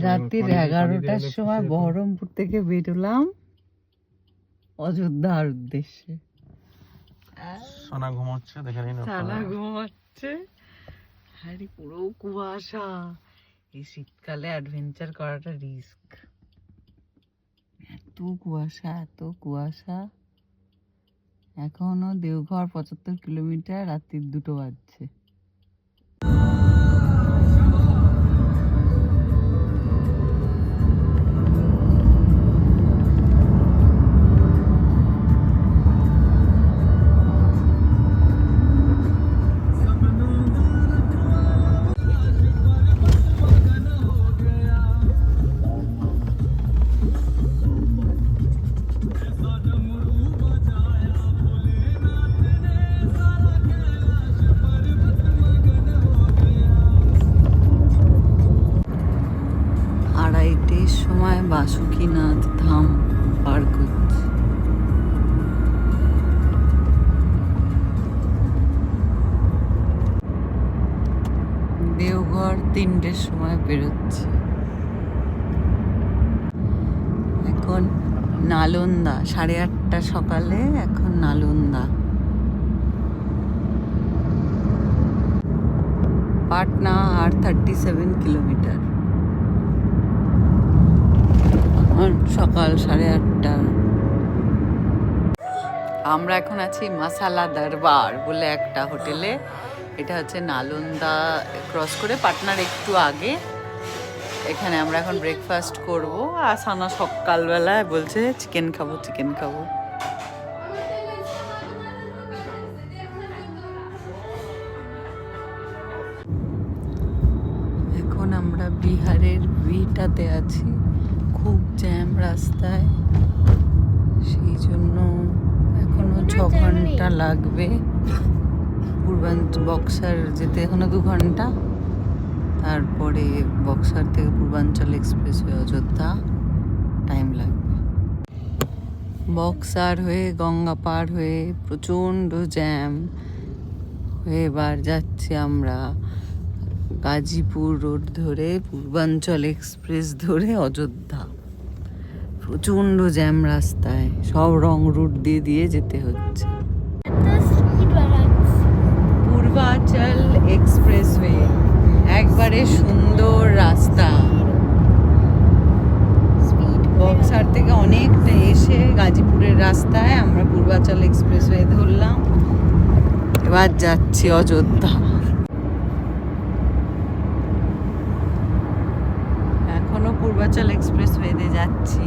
রাত্রির 11টার সময় বহরমপুর থেকে বেরোলাম অযোধ্যার উদ্দেশ্যে। সোনা ঘুমাচ্ছে, দেখে নিন। সোনা ঘুমাচ্ছে, আরে পুরো কুয়াশা। এই শীতকালে অ্যাডভেঞ্চার করাটা রিস্ক। এত কুয়াশা, এত কুয়াশা। এখনো দেওঘর 75 কিলোমিটার, রাত্রির 2টো বাজছে। সময় বাসুকীনাথ ধাম পার করছি। দেওঘর 3টের সময় বেরোচ্ছি। এখন নালন্দা 8:30 সকালে, এখন নালন্দা। পাটনা আর 37 কিলোমিটার। সকাল 8:30। আমরা এখন আছি মাসালা দরবার বলে একটা হোটেলে। এটা হচ্ছে নালন্দা ক্রস করে পাটনার একটু আগে। এখানে আমরা এখন ব্রেকফাস্ট করব। আর সানা সকালবেলায় বলছে চিকেন খাবো, চিকেন খাবো। এখন আমরা বিহারের ভিটাতে আছি। খুব জ্যাম রাস্তায়, সেই জন্য এখনো 6 ঘন্টা লাগবে। বক্সার যেতে এখনো 2 ঘন্টা। তারপরে বক্সার থেকে পূর্বাঞ্চল এক্সপ্রেস হয়ে অযোধ্যা টাইম লাগবে। বক্সার হয়ে গঙ্গা পার হয়ে প্রচণ্ড জ্যাম হয়ে এবার যাচ্ছি আমরা গাজীপুর রোড ধরে পূর্বাঞ্চল এক্সপ্রেস ধরে অযোধ্যা। প্রচণ্ড জ্যাম রাস্তায়, সব রং রুট দিয়ে দিয়ে যেতে হচ্ছে। পূর্বাঞ্চল এক্সপ্রেসওয়ে একবারে সুন্দর রাস্তা। বক্সার থেকে অনেকটা এসে গাজীপুরের রাস্তায় আমরা পূর্বাঞ্চল এক্সপ্রেসওয়ে ধরলাম। এবার যাচ্ছি অযোধ্যা। এখনো পূর্বাঞ্চল এক্সপ্রেসওয়েতে যাচ্ছি।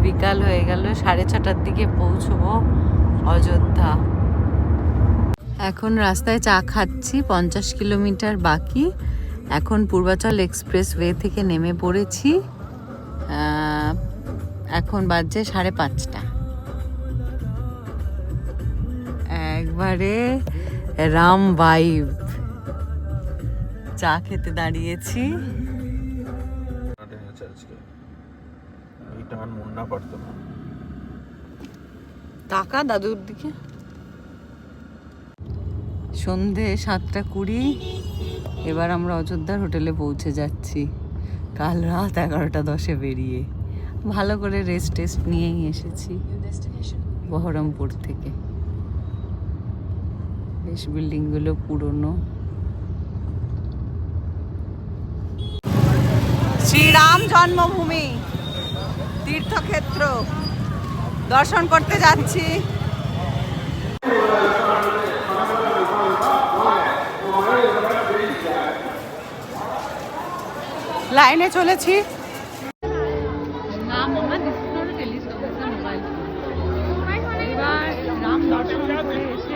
বিকাল হয়ে গেল, 6:30টার দিকে পৌঁছবো অযোধ্যা। এখন রাস্তায় চা খাচ্ছি, 50 কিলোমিটার বাকি। এখন পূর্বাঞ্চল এক্সপ্রেসওয়ে থেকে নেমে পড়েছি। এখন বাজছে 5:30। একবারে রাম ভাইব। চা খেতে দাঁড়িয়েছি। টাকা দাদুর দিকে। সন্ধে 7:20। এবার আমরা অযোধ্যার হোটেলে পৌঁছে যাচ্ছি। কাল রাত 11:10 বেরিয়ে ভালো করে রেস্ট টেস্ট নিয়েই এসেছি বহরমপুর থেকে। বেশ বিল্ডিংগুলো পুরনো। শ্রীরাম জন্মভূমি তীর্থক্ষেত্র দর্শন করতে যাচ্ছি। লাইনে চলেছি। রাম দর্শন করে এসে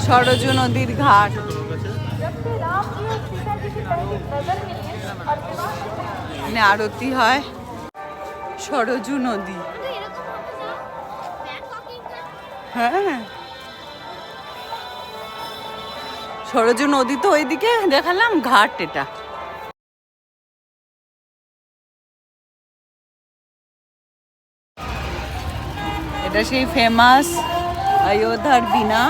সরজু নদীর ঘাট। এখানে আরতি হয়। সরজু নদী। হ্যাঁ, সরজু নদী তো ওইদিকে দেখালাম, ঘাট এটা। এটা সেই ফেমাস অযোধ্যার বিনা।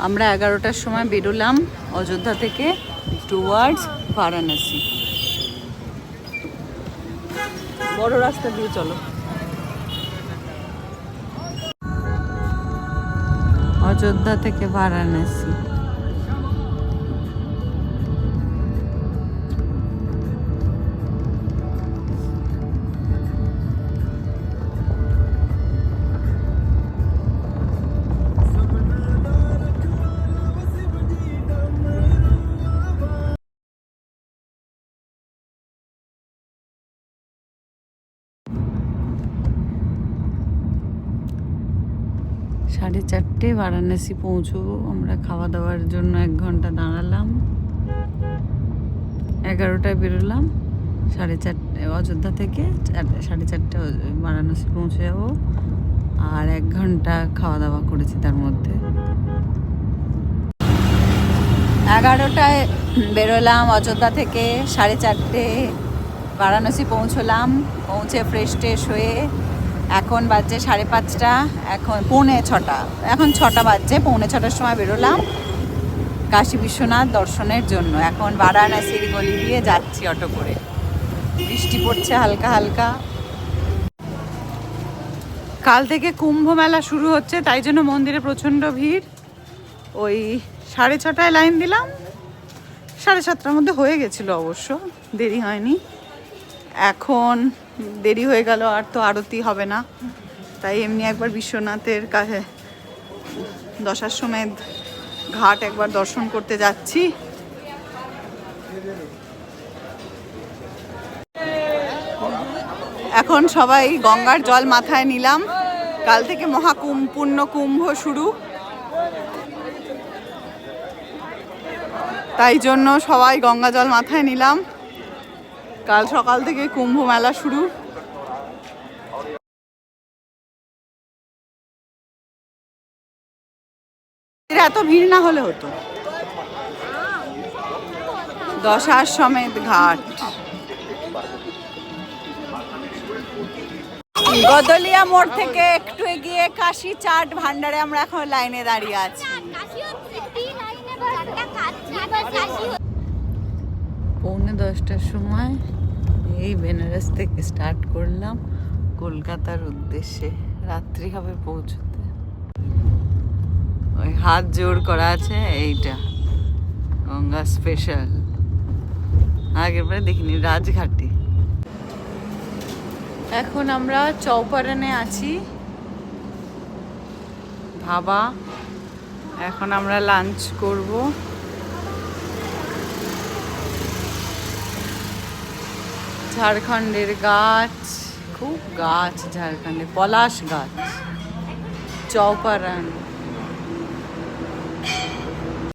আমরা 11টার সময় বেরোলাম অযোধ্যা থেকে টুয়ার্ডস বারাণসী। বড় রাস্তা দিয়ে চলো। অযোধ্যা থেকে বারাণসী। সাড়ে 4টে বারাণসী পৌঁছবো আমরা। খাওয়া দাওয়ার জন্য 1 ঘন্টা দাঁড়ালাম। 11টায় বেরোলাম, 4:30 অযোধ্যা থেকে 4:30 বারাণসী পৌঁছে যাব। আর 1 ঘন্টা খাওয়া দাওয়া করেছি তার মধ্যে। 11টায় বেরোলাম অযোধ্যা থেকে, 4:30 বারাণসী পৌঁছলাম। পৌঁছে ফ্রেশ ট্রেশ হয়ে এখন বাজছে 5:30, এখন 5:45, এখন 6টা বাজছে। 5:45টার সময় বেরোলাম কাশী বিশ্বনাথ দর্শনের জন্য। এখন বারাণসীর গলি দিয়ে যাচ্ছি অটো করে। বৃষ্টি পড়ছে হালকা হালকা। কাল থেকে কুম্ভ মেলা শুরু হচ্ছে, তাই জন্য মন্দিরে প্রচণ্ড ভিড়। ওই 6:30টায় লাইন দিলাম, 7:30টার মধ্যে হয়ে গেছিলো, অবশ্য দেরি হয়নি। এখন দেরি হয়ে গেল, আর তো আরতি হবে না, তাই এমনি একবার বিশ্বনাথের কাছে দশাশ্বমেধ ঘাট একবার দর্শন করতে যাচ্ছি। এখন সবাই গঙ্গার জল মাথায় নিলাম। কাল থেকে পূর্ণ কুম্ভ শুরু, তাই জন্য সবাই গঙ্গা জল মাথায় নিলাম। কাল সকাল থেকে কুম্ভ মেলা শুরু। এত ভিড় না হলে হতো। দশাশ্বমেধ ঘাট, গদলিয়া মোড় থেকে একটু এগিয়ে কাশী চাট ভান্ডারে আমরা এখন লাইনে দাঁড়িয়ে আছি। 9:45টার সময় এই বেনারস থেকে স্টার্ট করলাম কলকাতার উদ্দেশ্যে। রাত্রি হবে পৌঁছতে। ওই হাত জোড় করা আছে, এইটা গঙ্গা স্পেশাল। আগের পরে দেখিনি, রাজঘাটে। এখন আমরা চৌপারনে আছি, ধাবা। এখন আমরা লাঞ্চ করব। ঝাড়খণ্ডের গাছ, খুব গাছ ঝাড়খণ্ডে, পলাশ গাছ। চৌপারন।